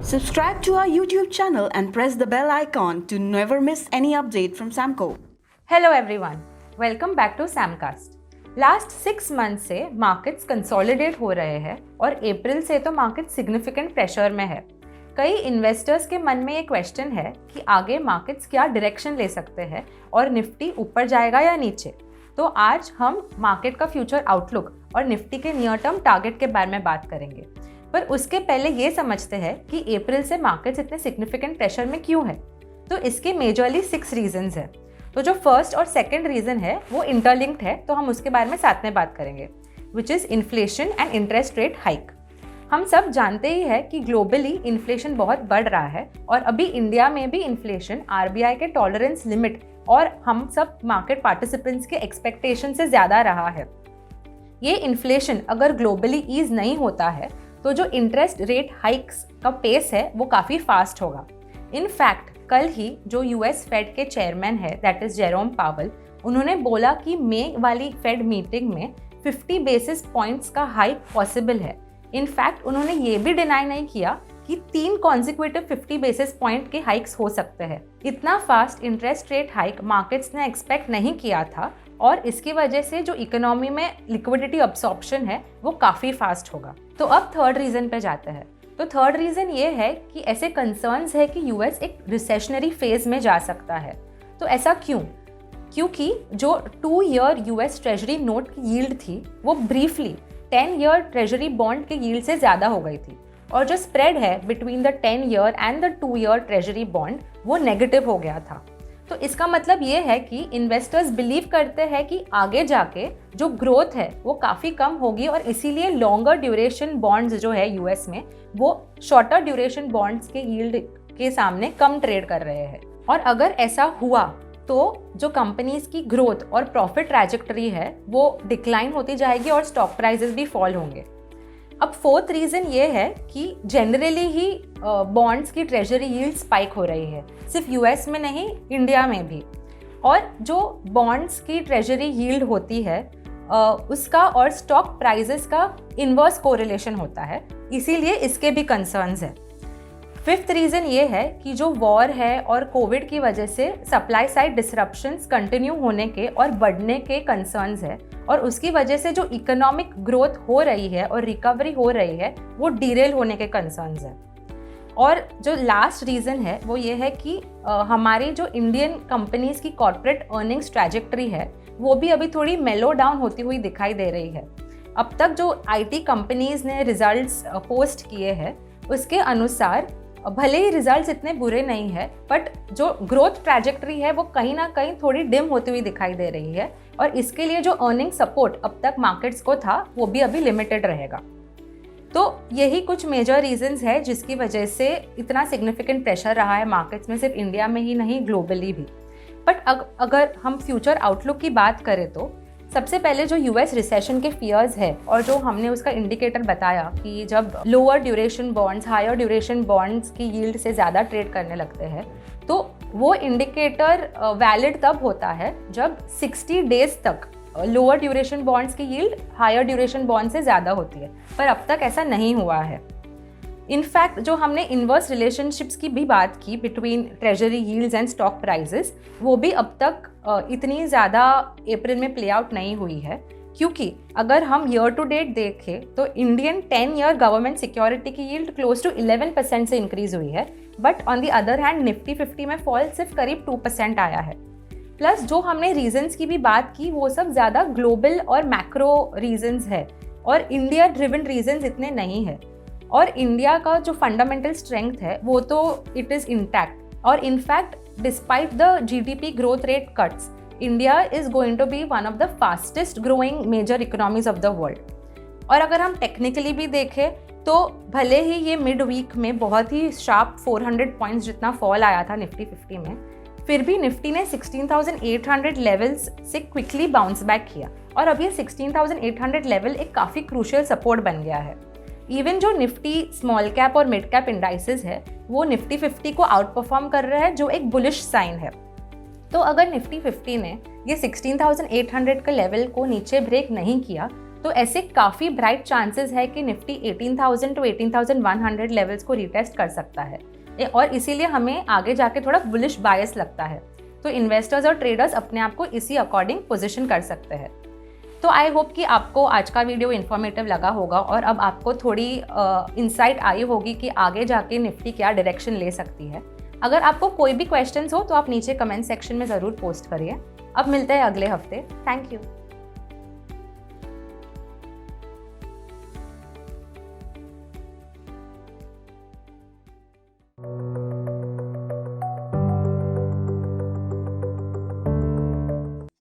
Subscribe to our YouTube channel and press the bell icon to never miss any update from Samco. Hello everyone, welcome back to Samcast. Last 6 month से markets consolidate हो रहे हैं और अप्रैल से तो market significant pressure में है। कई इन्वेस्टर्स के मन में ये क्वेश्चन है कि आगे मार्केट्स क्या डायरेक्शन ले सकते हैं और निफ्टी ऊपर जाएगा या नीचे। तो आज हम मार्केट का फ्यूचर आउटलुक और निफ्टी के नियर टर्म टारगेट के बारे में बात करेंगे। पर उसके पहले ये समझते हैं कि अप्रैल से मार्केट्स इतने सिग्निफिकेंट प्रेशर में क्यों है। तो इसके मेजरली 6 रीजंस है। तो जो फर्स्ट और सेकंड रीजन है वो इंटरलिंक्ड है, तो हम उसके बारे में साथ में बात करेंगे, which is inflation and interest rate hike. हम सब जानते ही है कि ग्लोबली इन्फ्लेशन बहुत बढ़ रहा है और अभी इंडिया में भी इन्फ्लेशन आरबीआई के टॉलरेंस लिमिट और हम सब मार्केट पार्टिसिपेंट्स के एक्सपेक्टेशन से ज़्यादा रहा है। ये इन्फ्लेशन अगर ग्लोबली ईज नहीं होता है तो जो इंटरेस्ट रेट हाइक्स का पेस है वो काफ़ी फास्ट होगा। इनफैक्ट कल ही जो यूएस फेड के चेयरमैन है दैट इज जेरोम पावेल, उन्होंने बोला कि मई वाली फेड मीटिंग में 50 बेसिस पॉइंट्स का हाइक पॉसिबल है। इनफैक्ट उन्होंने ये भी डिनाई नहीं किया कि 3 कॉन्जिक्यूटिव 50 बेसिस पॉइंट के हाइक्स हो सकते हैं। इतना fast interest rate hike markets ने एक्सपेक्ट नहीं किया था और इसकी वजह से जो इकोनॉमी में लिक्विडिटी अब्सॉर्प्शन है वो काफ़ी फास्ट होगा। तो अब थर्ड रीज़न पे जाते हैं। तो थर्ड रीज़न ये है कि ऐसे कंसर्न्स है कि यूएस एक रिसेशनरी फेज में जा सकता है। तो ऐसा क्यों? क्योंकि जो 2 ईयर यूएस ट्रेजरी नोट की यील्ड थी वो ब्रीफली 10 ईयर ट्रेजरी बॉन्ड के यील्ड से ज़्यादा हो गई थी और जो स्प्रेड है between the 10 year and the 2 year treasury bond वो नेगेटिव हो गया था। तो इसका मतलब ये है कि इन्वेस्टर्स बिलीव करते हैं कि आगे जाके जो ग्रोथ है वो काफ़ी कम होगी और इसीलिए लॉन्गर ड्यूरेशन बॉन्ड्स जो है यूएस में वो शॉर्टर ड्यूरेशन बॉन्ड्स के यील्ड के सामने कम ट्रेड कर रहे हैं। और अगर ऐसा हुआ तो जो कंपनीज की ग्रोथ और प्रॉफिट ट्रैजेक्टरी है वो डिक्लाइन होती जाएगी और स्टॉक प्राइसेस भी फॉल होंगे। अब फोर्थ रीज़न ये है कि जनरली ही बॉन्ड्स की ट्रेजरी यील्ड स्पाइक हो रही है, सिर्फ यूएस में नहीं इंडिया में भी। और जो बॉन्ड्स की ट्रेजरी यील्ड होती है उसका और स्टॉक प्राइसेस का इन्वर्स कोरिलेशन होता है, इसीलिए इसके भी कंसर्न्स है। फिफ्थ रीज़न ये है कि जो वॉर है और कोविड की वजह से सप्लाई साइड डिसरप्शंस कंटिन्यू होने के और बढ़ने के कंसर्न्स है और उसकी वजह से जो इकोनॉमिक ग्रोथ हो रही है और रिकवरी हो रही है वो डीरेल होने के कंसर्न्स है। और जो लास्ट रीज़न है वो ये है कि हमारी जो इंडियन कंपनीज़ की कॉर्पोरेट अर्निंग्स ट्रैजेक्टरी है वो भी अभी थोड़ी मेलो डाउन होती हुई दिखाई दे रही है। अब तक जो आईटी कंपनीज़ ने रिजल्ट्स पोस्ट किए हैं उसके अनुसार भले ही रिजल्ट्स इतने बुरे नहीं है बट जो ग्रोथ ट्रैजेक्टरी है वो कहीं ना कहीं थोड़ी डिम होती हुई दिखाई दे रही है और इसके लिए जो अर्निंग सपोर्ट अब तक मार्केट्स को था वो भी अभी लिमिटेड रहेगा। तो यही कुछ मेजर रीजंस है जिसकी वजह से इतना सिग्निफिकेंट प्रेशर रहा है मार्केट्स में, सिर्फ इंडिया में ही नहीं ग्लोबली भी। बट अगर हम फ्यूचर आउटलुक की बात करें तो सबसे पहले जो यूएस रिसेशन के फियर्स है और जो हमने उसका इंडिकेटर बताया कि जब lower duration bonds higher duration bonds की यील्ड से ज़्यादा ट्रेड करने लगते हैं तो वो इंडिकेटर वैलिड तब होता है जब 60 डेज तक लोअर ड्यूरेशन बॉन्ड्स की यील्ड हायर ड्यूरेशन बॉन्ड से ज़्यादा होती है, पर अब तक ऐसा नहीं हुआ है। इनफैक्ट जो हमने इन्वर्स रिलेशनशिप्स की भी बात की between treasury yields and stock prices वो भी अब तक इतनी ज़्यादा अप्रैल में प्ले आउट नहीं हुई है, क्योंकि अगर हम ईयर टू डेट देखें तो इंडियन 10 ईयर गवर्नमेंट सिक्योरिटी की यील्ड क्लोज टू 11% से इंक्रीज हुई है, but on the other hand Nifty 50 में फॉल सिर्फ करीब 2% आया है। प्लस जो हमने रीजंस की भी बात की वो सब ज़्यादा ग्लोबल और मैक्रो रीजंस है और इंडिया ड्रिवन रीजंस इतने नहीं है। और इंडिया का जो फंडामेंटल स्ट्रेंथ है वो तो इट इज़ इंटैक्ट और in fact despite the GDP growth rate cuts India is going to be one of the fastest growing major economies of the world. और अगर हम टेक्निकली भी देखें तो भले ही ये मिड वीक में बहुत ही शार्प 400 पॉइंट्स जितना फॉल आया था निफ्टी 50 में, फिर भी निफ्टी ने 16,800 लेवल्स से क्विकली बाउंस बैक किया और अब ये 16,800 लेवल एक काफ़ी क्रूशियल सपोर्ट बन गया है। इवन जो निफ्टी स्मॉल कैप और मिड कैप इंडाइसेस है वो निफ्टी 50 को आउट परफॉर्म कर रहा है, जो एक बुलिश साइन है। तो अगर निफ्टी 50 ने ये 16,800 के लेवल को नीचे ब्रेक नहीं किया तो ऐसे काफ़ी ब्राइट चांसेस है कि निफ्टी 18,000 टू 18,100 लेवल्स को रिटेस्ट कर सकता है और इसीलिए हमें आगे जाके थोड़ा बुलिश बायस लगता है। तो इन्वेस्टर्स और ट्रेडर्स अपने आप को इसी अकॉर्डिंग पोजीशन कर सकते हैं। तो आई होप कि आपको आज का वीडियो इन्फॉर्मेटिव लगा होगा और अब आपको थोड़ी इंसाइट आई होगी कि आगे जाके निफ्टी क्या डायरेक्शन ले सकती है। अगर आपको कोई भी क्वेश्चंस हो तो आप नीचे कमेंट सेक्शन में ज़रूर पोस्ट करिए। अब मिलते हैं अगले हफ्ते। Thank you.